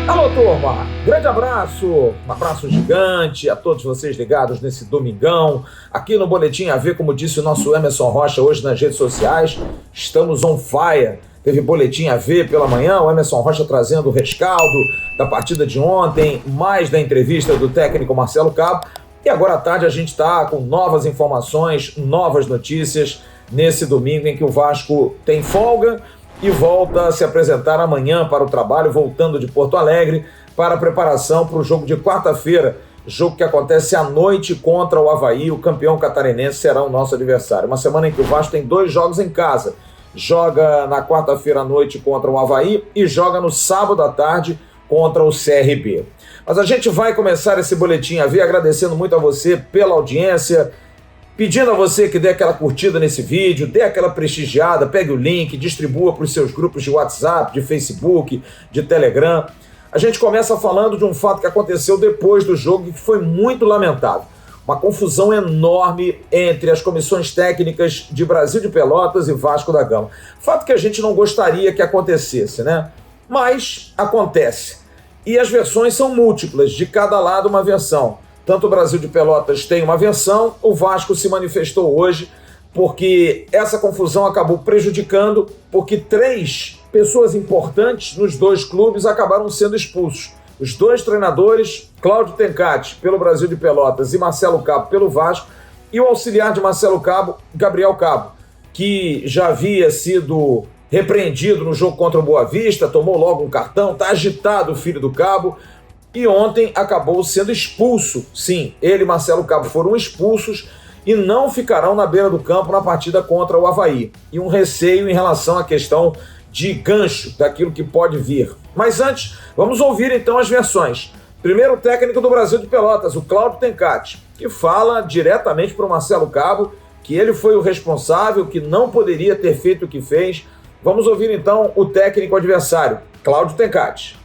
Alô, turma! Grande abraço, um abraço gigante a todos vocês ligados nesse domingão. Aqui no Boletim AV, como disse o nosso Emerson Rocha hoje nas redes sociais, estamos on fire. Teve Boletim AV pela manhã, o Emerson Rocha trazendo o rescaldo da partida de ontem, mais da entrevista do técnico Marcelo Cabo. E agora à tarde a gente está com novas informações, novas notícias, nesse domingo em que o Vasco tem folga e volta a se apresentar amanhã para o trabalho, voltando de Porto Alegre para a preparação para o jogo de quarta-feira, jogo que acontece à noite contra o Avaí. O campeão catarinense será o nosso adversário. Uma semana em que o Vasco tem 2 jogos em casa. Joga na quarta-feira à noite contra o Avaí e joga no sábado à tarde contra o CRB. Mas a gente vai começar esse Boletim AV agradecendo muito a você pela audiência, pedindo a você que dê aquela curtida nesse vídeo, dê aquela prestigiada, pegue o link, distribua para os seus grupos de WhatsApp, de Facebook, de Telegram. A gente começa falando de um fato que aconteceu depois do jogo e que foi muito lamentável. Uma confusão enorme entre as comissões técnicas de Brasil de Pelotas e Vasco da Gama. Fato que a gente não gostaria que acontecesse, né? Mas acontece. E as versões são múltiplas, de cada lado uma versão. Tanto o Brasil de Pelotas tem uma versão, o Vasco se manifestou hoje porque essa confusão acabou prejudicando, porque 3 pessoas importantes nos 2 clubes acabaram sendo expulsos. Os 2 treinadores, Cláudio Tencati, pelo Brasil de Pelotas, e Marcelo Cabo, pelo Vasco, e o auxiliar de Marcelo Cabo, Gabriel Cabo, que já havia sido repreendido no jogo contra o Boa Vista, tomou logo um cartão, está agitado o filho do Cabo, e ontem acabou sendo expulso. Sim, ele e Marcelo Cabo foram expulsos e não ficarão na beira do campo na partida contra o Avaí. E um receio em relação à questão de gancho, daquilo que pode vir. Mas antes, vamos ouvir então as versões. Primeiro o técnico do Brasil de Pelotas, o Cláudio Tencati, que fala diretamente para o Marcelo Cabo que ele foi o responsável, que não poderia ter feito o que fez. Vamos ouvir então o técnico adversário, Cláudio Tencati.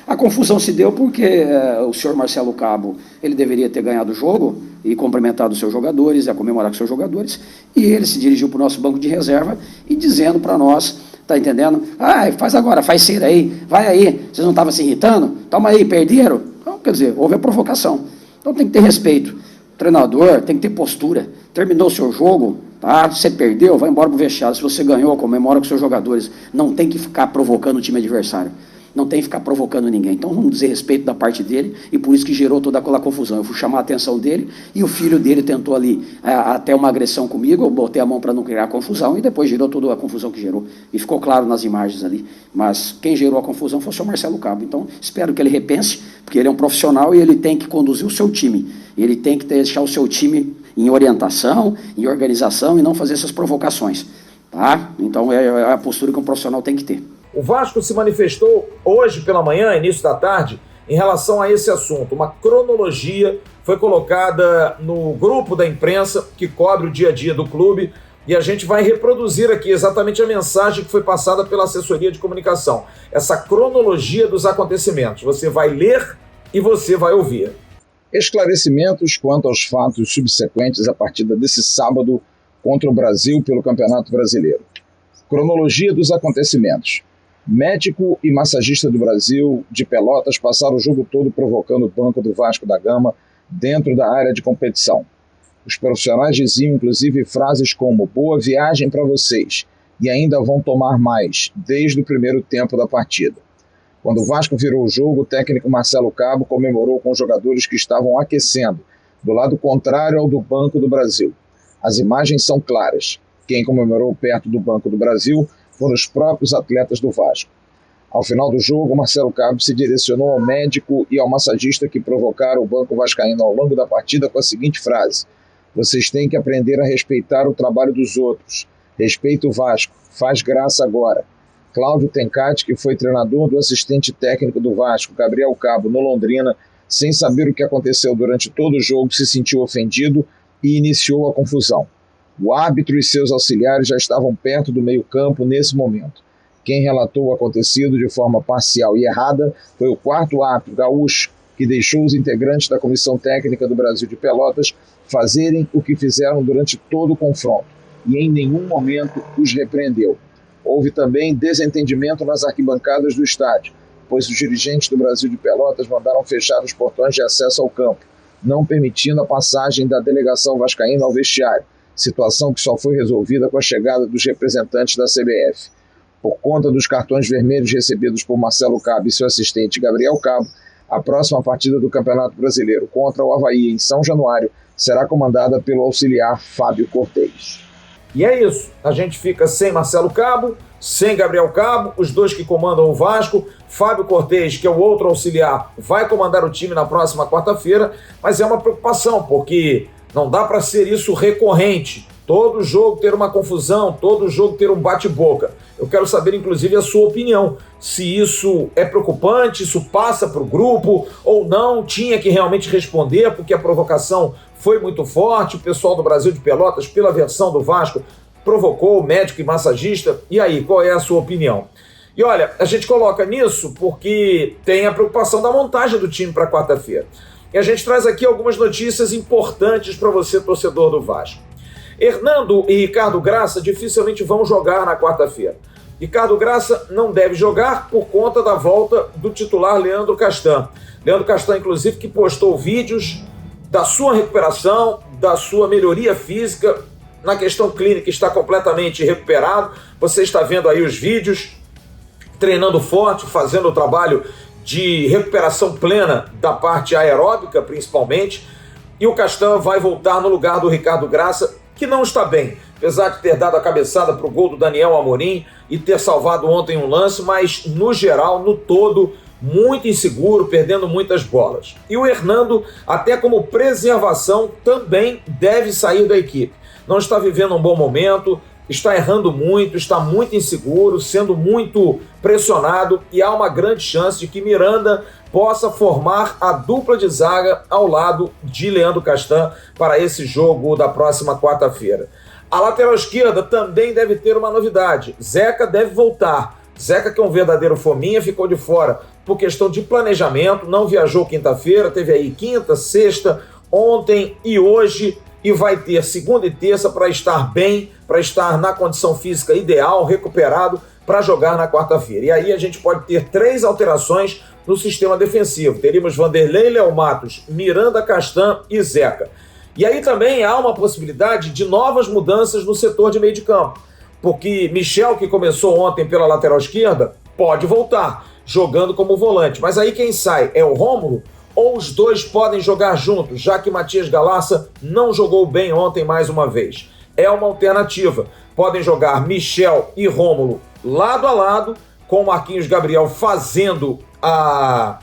A confusão se deu porque o senhor Marcelo Cabo, ele deveria ter ganhado o jogo e cumprimentado os seus jogadores, a comemorar com os seus jogadores, e ele se dirigiu para o nosso banco de reserva e dizendo para nós, tá entendendo? Ah, faz agora, faz cera aí, vai aí, vocês não estavam se irritando? Toma aí, perderam? Então, quer dizer, houve a provocação. Então tem que ter respeito. O treinador tem que ter postura. Terminou o seu jogo, tá? Você perdeu, vai embora pro vestiário. Se você ganhou, comemora com os seus jogadores. Não tem que ficar provocando o time adversário. Não tem que ficar provocando ninguém. Então vamos dizer respeito da parte dele, e por isso que gerou toda aquela confusão. Eu fui chamar a atenção dele e o filho dele tentou ali até uma agressão comigo, eu botei a mão para não criar confusão e depois gerou toda a confusão que gerou. E ficou claro nas imagens ali. Mas quem gerou a confusão foi o senhor Marcelo Cabo. Então espero que ele repense, porque ele é um profissional e ele tem que conduzir o seu time. Ele tem que deixar o seu time em orientação, em organização e não fazer essas provocações. Tá? Então é a postura que um profissional tem que ter. O Vasco se manifestou hoje pela manhã, início da tarde, em relação a esse assunto. Uma cronologia foi colocada no grupo da imprensa que cobre o dia a dia do clube e a gente vai reproduzir aqui exatamente a mensagem que foi passada pela assessoria de comunicação. Essa cronologia dos acontecimentos. Você vai ler e você vai ouvir. Esclarecimentos quanto aos fatos subsequentes à partida desse sábado contra o Brasil pelo Campeonato Brasileiro. Cronologia dos acontecimentos. Médico e massagista do Brasil de Pelotas passaram o jogo todo provocando o banco do Vasco da Gama dentro da área de competição. Os profissionais diziam inclusive frases como "boa viagem para vocês" e ainda vão tomar mais, desde o primeiro tempo da partida. Quando o Vasco virou o jogo, o técnico Marcelo Cabo comemorou com os jogadores que estavam aquecendo, do lado contrário ao do Banco do Brasil. As imagens são claras. Quem comemorou perto do Banco do Brasil foram os próprios atletas do Vasco. Ao final do jogo, Marcelo Cabo se direcionou ao médico e ao massagista que provocaram o banco vascaíno ao longo da partida com a seguinte frase: "Vocês têm que aprender a respeitar o trabalho dos outros. Respeita o Vasco. Faz graça agora." Cláudio Tencati, que foi treinador do assistente técnico do Vasco, Gabriel Cabo, no Londrina, sem saber o que aconteceu durante todo o jogo, se sentiu ofendido e iniciou a confusão. O árbitro e seus auxiliares já estavam perto do meio-campo nesse momento. Quem relatou o acontecido de forma parcial e errada foi o quarto árbitro, Gaúcho, que deixou os integrantes da Comissão Técnica do Brasil de Pelotas fazerem o que fizeram durante todo o confronto e em nenhum momento os repreendeu. Houve também desentendimento nas arquibancadas do estádio, pois os dirigentes do Brasil de Pelotas mandaram fechar os portões de acesso ao campo, não permitindo a passagem da delegação vascaína ao vestiário, situação que só foi resolvida com a chegada dos representantes da CBF. Por conta dos cartões vermelhos recebidos por Marcelo Cabo e seu assistente Gabriel Cabo, a próxima partida do Campeonato Brasileiro contra o Avaí em São Januário será comandada pelo auxiliar Fábio Cortez. E é isso, a gente fica sem Marcelo Cabo, sem Gabriel Cabo, os dois que comandam o Vasco. Fábio Cortez, que é o outro auxiliar, vai comandar o time na próxima quarta-feira, mas é uma preocupação, porque não dá para ser isso recorrente. Todo jogo ter uma confusão, todo jogo ter um bate-boca. Eu quero saber, inclusive, a sua opinião. Se isso é preocupante, isso passa para o grupo ou não, tinha que realmente responder, porque a provocação foi muito forte. O pessoal do Brasil de Pelotas, pela versão do Vasco, provocou o médico e massagista. E aí, qual é a sua opinião? E olha, a gente coloca nisso porque tem a preocupação da montagem do time para quarta-feira. E a gente traz aqui algumas notícias importantes para você, torcedor do Vasco. Hernando e Ricardo Graça dificilmente vão jogar na quarta-feira. Ricardo Graça não deve jogar por conta da volta do titular Leandro Castan. Leandro Castan, inclusive, que postou vídeos da sua recuperação, da sua melhoria física. Na questão clínica está completamente recuperado. Você está vendo aí os vídeos, treinando forte, fazendo o trabalho de recuperação plena da parte aeróbica, principalmente. E o Castan vai voltar no lugar do Ricardo Graça, que não está bem, apesar de ter dado a cabeçada para o gol do Daniel Amorim e ter salvado ontem um lance, mas no geral, no todo, muito inseguro, perdendo muitas bolas. E o Hernando, até como preservação, também deve sair da equipe. Não está vivendo um bom momento, está errando muito, está muito inseguro, sendo muito pressionado, e há uma grande chance de que Miranda possa formar a dupla de zaga ao lado de Leandro Castan para esse jogo da próxima quarta-feira. A lateral esquerda também deve ter uma novidade. Zeca deve voltar. Zeca, que é um verdadeiro fominha, ficou de fora por questão de planejamento, não viajou quinta-feira, teve aí quinta, sexta, ontem e hoje, e vai ter segunda e terça para estar bem, para estar na condição física ideal, recuperado, para jogar na quarta-feira. E aí a gente pode ter 3 alterações no sistema defensivo. Teríamos Vanderlei, Léo Matos, Miranda, Castan e Zeca. E aí também há uma possibilidade de novas mudanças no setor de meio de campo, porque Michel, que começou ontem pela lateral esquerda, pode voltar, jogando como volante. Mas aí quem sai é o Rômulo, ou os dois podem jogar juntos, já que Matias Galaça não jogou bem ontem mais uma vez. É uma alternativa. Podem jogar Michel e Rômulo lado a lado, com Marquinhos Gabriel fazendo a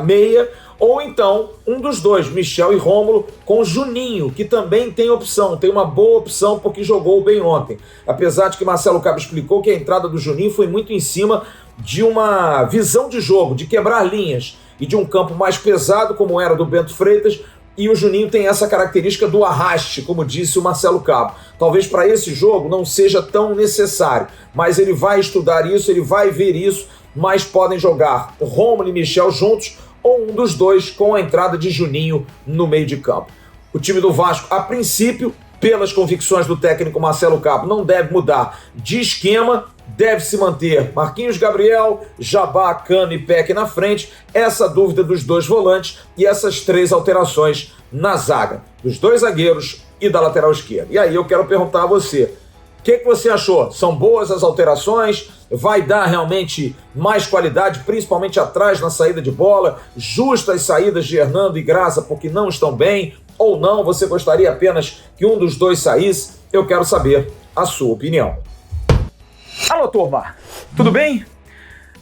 meia, ou então um dos dois, Michel e Rômulo, com Juninho, que também tem opção, tem uma boa opção porque jogou bem ontem. Apesar de que Marcelo Cabo explicou que a entrada do Juninho foi muito em cima de uma visão de jogo, de quebrar linhas, e de um campo mais pesado, como era do Bento Freitas, e o Juninho tem essa característica do arraste, como disse o Marcelo Cabo. Talvez para esse jogo não seja tão necessário, mas ele vai estudar isso, ele vai ver isso, mas podem jogar Rômulo e Michel juntos, ou um dos dois com a entrada de Juninho no meio de campo. O time do Vasco, a princípio, pelas convicções do técnico Marcelo Cabo, não deve mudar de esquema, deve se manter Marquinhos Gabriel, Jabá, Cano e Peck na frente, essa dúvida dos dois volantes e essas 3 alterações na zaga, dos 2 zagueiros e da lateral esquerda. E aí eu quero perguntar a você, o que você achou? São boas as alterações? Vai dar realmente mais qualidade, principalmente atrás na saída de bola? Justas saídas de Hernando e Graça porque não estão bem? Ou não? Você gostaria apenas que um dos dois saísse? Eu quero saber a sua opinião. Alô, turma, tudo bem?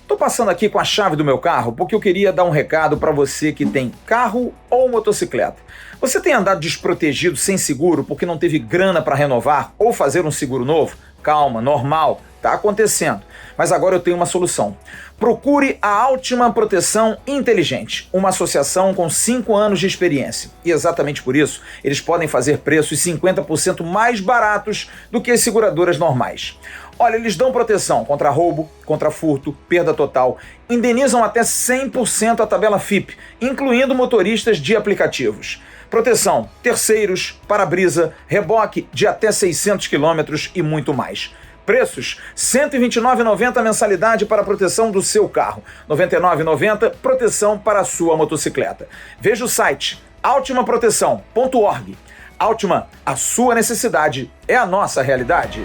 Tô passando aqui com a chave do meu carro porque eu queria dar um recado para você que tem carro ou motocicleta. Você tem andado desprotegido, sem seguro, porque não teve grana para renovar ou fazer um seguro novo? Calma, normal, tá acontecendo. Mas agora eu tenho uma solução. Procure a Altima Proteção Inteligente, uma associação com 5 anos de experiência. E exatamente por isso, eles podem fazer preços 50% mais baratos do que as seguradoras normais. Olha, eles dão proteção contra roubo, contra furto, perda total, indenizam até 100% a tabela FIP, incluindo motoristas de aplicativos. Proteção, terceiros, para-brisa, reboque de até 600 km e muito mais. Preços: R$ 129,90 a mensalidade para a proteção do seu carro, R$ 99,90 proteção para a sua motocicleta. Veja o site altimaproteção.org. Altima, a sua necessidade é a nossa realidade.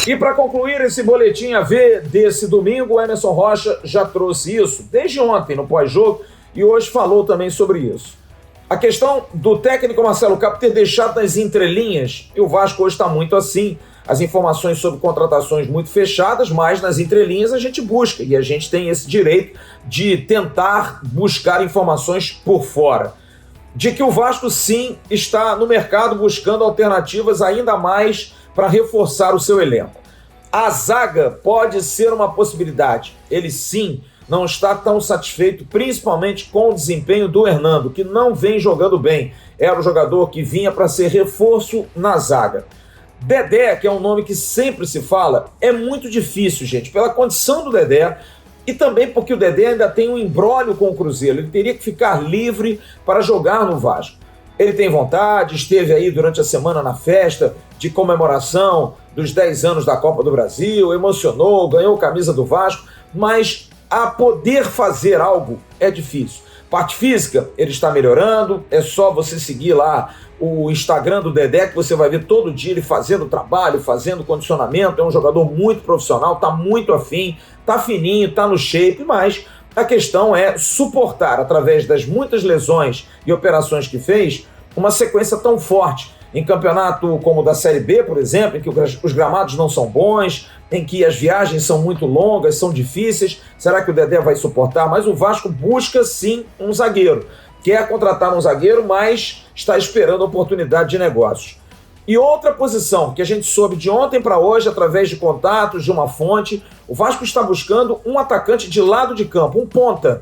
E para concluir esse boletim AV desse domingo, o Emerson Rocha já trouxe isso desde ontem no pós-jogo e hoje falou também sobre isso. A questão do técnico Marcelo Cabo ter deixado nas entrelinhas, e o Vasco hoje está muito assim, as informações sobre contratações muito fechadas, mas nas entrelinhas a gente busca, e a gente tem esse direito de tentar buscar informações por fora. De que o Vasco sim está no mercado buscando alternativas ainda mais para reforçar o seu elenco. A zaga pode ser uma possibilidade. Ele sim não está tão satisfeito, principalmente com o desempenho do Hernando, que não vem jogando bem. Era o jogador que vinha para ser reforço na zaga. Dedé, que é um nome que sempre se fala, é muito difícil, gente, pela condição do Dedé e também porque o Dedé ainda tem um imbróglio com o Cruzeiro. Ele teria que ficar livre para jogar no Vasco. Ele tem vontade, esteve aí durante a semana na festa de comemoração dos 10 anos da Copa do Brasil, emocionou, ganhou camisa do Vasco, mas a poder fazer algo é difícil. Parte física, ele está melhorando, é só você seguir lá o Instagram do Dedé, que você vai ver todo dia ele fazendo trabalho, fazendo condicionamento, é um jogador muito profissional, está muito afim, está fininho, está no shape, mas a questão é suportar, através das muitas lesões e operações que fez, uma sequência tão forte. Em campeonato como o da Série B, por exemplo, em que os gramados não são bons, em que as viagens são muito longas, são difíceis, será que o Dedé vai suportar? Mas o Vasco busca sim um zagueiro. Quer contratar um zagueiro, mas está esperando a oportunidade de negócios. E outra posição que a gente soube de ontem para hoje, através de contatos, de uma fonte, o Vasco está buscando um atacante de lado de campo, um ponta,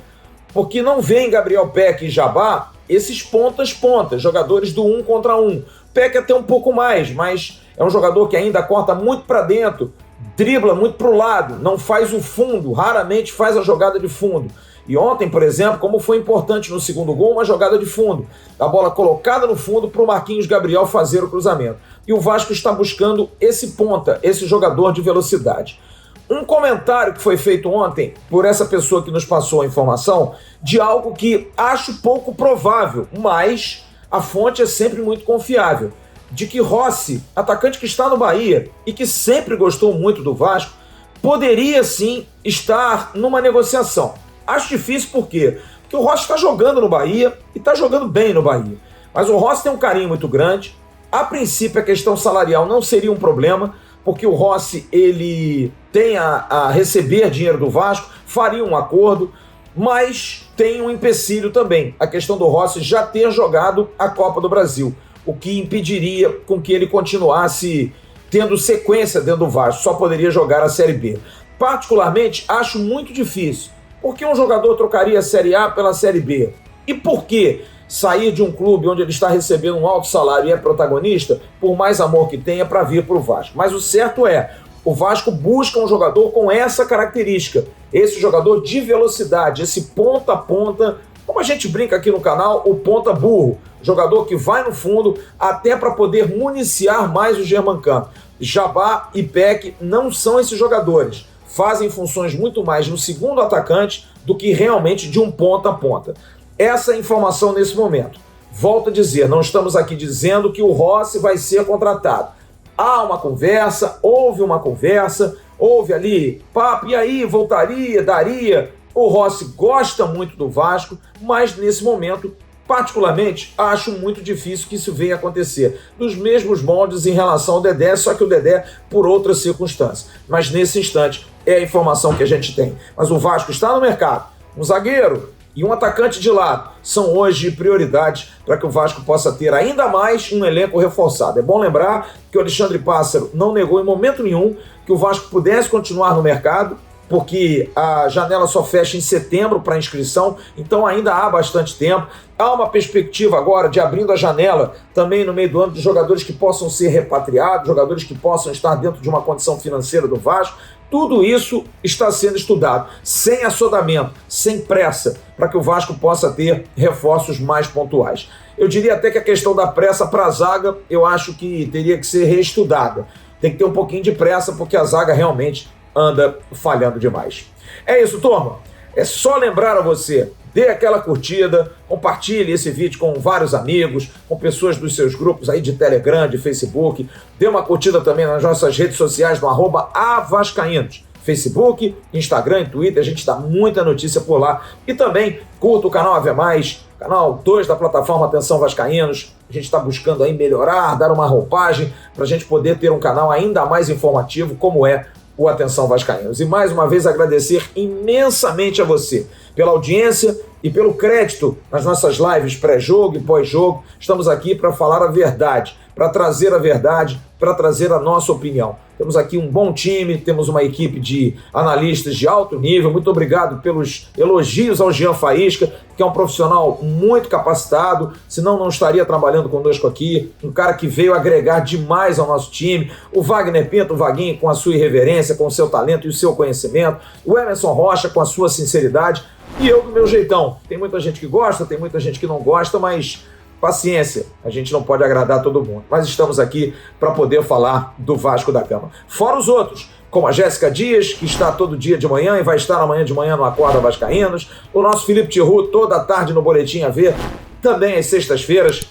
porque não vê em Gabriel Peck e Jabá esses pontas, jogadores do 1 contra 1. Peck até um pouco mais, mas é um jogador que ainda corta muito para dentro, dribla muito para o lado, não faz o fundo, raramente faz a jogada de fundo. E ontem, por exemplo, como foi importante no segundo gol, uma jogada de fundo. A bola colocada no fundo para o Marquinhos Gabriel fazer o cruzamento. E o Vasco está buscando esse ponta, esse jogador de velocidade. Um comentário que foi feito ontem por essa pessoa que nos passou a informação de algo que acho pouco provável, mas a fonte é sempre muito confiável, de que Rossi, atacante que está no Bahia e que sempre gostou muito do Vasco, poderia sim estar numa negociação. Acho difícil por quê? Porque o Rossi está jogando no Bahia e está jogando bem no Bahia. Mas o Rossi tem um carinho muito grande. A princípio a questão salarial não seria um problema, porque o Rossi ele tem a receber dinheiro do Vasco, faria um acordo, mas tem um empecilho também. A questão do Rossi já ter jogado a Copa do Brasil, o que impediria com que ele continuasse tendo sequência dentro do Vasco, só poderia jogar a Série B. Particularmente, acho muito difícil. Por que um jogador trocaria a Série A pela Série B? E por que sair de um clube onde ele está recebendo um alto salário e é protagonista, por mais amor que tenha, para vir para o Vasco? Mas o certo é, o Vasco busca um jogador com essa característica, esse jogador de velocidade, esse ponta a ponta, como a gente brinca aqui no canal, o ponta burro, jogador que vai no fundo até para poder municiar mais o Germancano. Jabá e Peck não são esses jogadores, fazem funções muito mais de um segundo atacante do que realmente de um ponta a ponta. Essa é a informação nesse momento. Volto a dizer, não estamos aqui dizendo que o Rossi vai ser contratado. Há uma conversa, houve ali papo, e aí voltaria, daria. O Rossi gosta muito do Vasco, mas nesse momento, particularmente, acho muito difícil que isso venha acontecer. Dos mesmos moldes em relação ao Dedé, só que o Dedé por outras circunstâncias. Mas nesse instante é a informação que a gente tem. Mas o Vasco está no mercado. Um zagueiro e um atacante de lado são hoje prioridades para que o Vasco possa ter ainda mais um elenco reforçado. É bom lembrar que o Alexandre Pássaro não negou em momento nenhum que o Vasco pudesse continuar no mercado, porque a janela só fecha em setembro para inscrição, então ainda há bastante tempo. Há uma perspectiva agora de abrindo a janela também no meio do ano de jogadores que possam ser repatriados, jogadores que possam estar dentro de uma condição financeira do Vasco, Tudo isso está sendo estudado, sem assodamento, sem pressa, para que o Vasco possa ter reforços mais pontuais. Eu diria até que a questão da pressa para a zaga, eu acho que teria que ser reestudada. Tem que ter um pouquinho de pressa, porque a zaga realmente anda falhando demais. É isso, turma. É só lembrar a você, dê aquela curtida, compartilhe esse vídeo com vários amigos, com pessoas dos seus grupos aí de Telegram, de Facebook. Dê uma curtida também nas nossas redes sociais no @avascaínos. Facebook, Instagram e Twitter, a gente dá muita notícia por lá. E também curta o canal Ave Mais, canal 2 da plataforma Atenção Vascaínos. A gente está buscando aí melhorar, dar uma roupagem para a gente poder ter um canal ainda mais informativo, como é o Atenção Vascaínos. E mais uma vez agradecer imensamente a você pela audiência e pelo crédito nas nossas lives pré-jogo e pós-jogo. Estamos aqui para falar a verdade, para trazer a verdade, para trazer a nossa opinião. Temos aqui um bom time, temos uma equipe de analistas de alto nível. Muito obrigado pelos elogios ao Jean Faísca, que é um profissional muito capacitado, senão não estaria trabalhando conosco aqui. Um cara que veio agregar demais ao nosso time. O Wagner Pinto, o Vaguinho, com a sua irreverência, com o seu talento e o seu conhecimento. O Emerson Rocha, com a sua sinceridade. E eu do meu jeitão. Tem muita gente que gosta, tem muita gente que não gosta, mas paciência, a gente não pode agradar todo mundo. Mas estamos aqui para poder falar do Vasco da Gama. Fora os outros, como a Jéssica Dias, que está todo dia de manhã e vai estar amanhã de manhã no Acorda Vascaínos. O nosso Felipe Tiru, toda tarde no Boletim AV. Também às sextas-feiras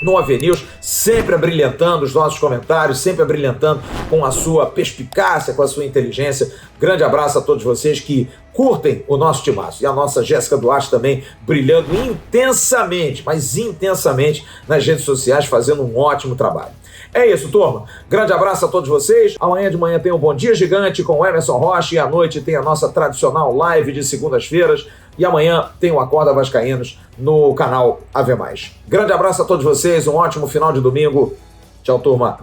no AV-News, sempre abrilhantando os nossos comentários, sempre abrilhantando com a sua perspicácia, com a sua inteligência. Grande abraço a todos vocês que curtem o nosso timaço. E a nossa Jéssica Duarte também brilhando intensamente, mas intensamente nas redes sociais, fazendo um ótimo trabalho. É isso, turma. Grande abraço a todos vocês. Amanhã de manhã tem o Bom Dia Gigante com o Emerson Rocha e à noite tem a nossa tradicional live de segundas-feiras. E amanhã tem o Acorda Vascaínos no canal Ave Mais. Grande abraço a todos vocês, um ótimo final de domingo. Tchau, turma.